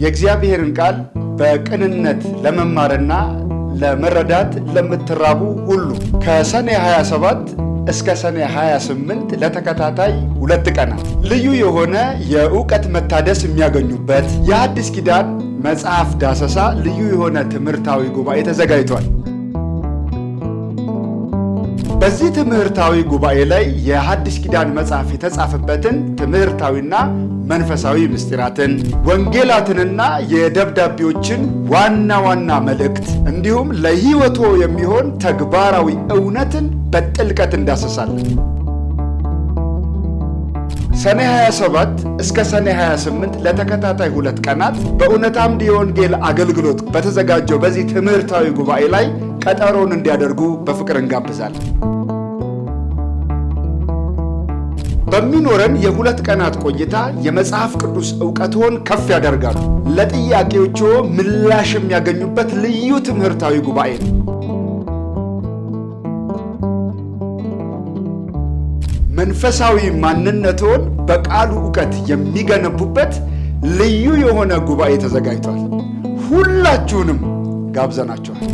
የእግዚአብሔርን ቃል በቅንነት ለመማርና ለመረዳት ለምትራቡ ሁሉ ከሰኔ 27 እስከ ሰኔ 28 ለተከታታይ 2 ቀናት ልዩ የሆነ የዕውቀት መታደስ የሚያገኙበት የአዲስ ኪዳን መጽሐፍ ዳሰሳ ልዩ የሆነ ትምህርታዊ ጉባኤ ተዘጋጅቷል። በዚህ ትምህርታዊ ጉባኤ ላይ የአዲስ ኪዳን መጽሐፍ የተጻፈበትን ትምህርታዊና መንፈሳዊ ምስጢራትን፣ ወንጌላትንና የደብዳቤዎችን ዋና መልእክት እንዲሁም ለሕይወቶ የሚሆን ተግባራዊ እውነትን በጥልቀት እንዳሰሳለን። ሰኔ 27 እስከ ሰኔ 28 ለተከታታይ 2 ቀናት በእውነት አምድ የወንጌል አገልግሎት በተዘጋጀው በዚህ ትምህርታዊ ጉባኤ ላይ ቀጠሮን እንዲያደርጉ በፍቅር እንጋብዛለን። በሚኖረን የ2 ቀናት ቆይታ የመጽሐፍ ቅዱስ ዕውቀትዎን ከፍ ያደርጋሉ። ለጥያቄዎቹ ምላሽ የሚያገኙበት ልዩ ትምህርታዊ ጉባኤ ነው። መንፈሳዊ ማንነትዎን በቃሉ ዕውቀት የሚገነቡበት ልዩ የሆነ ጉባኤ ተዘጋጅቷል። ሁላችሁንም ጋብዘናችኋል።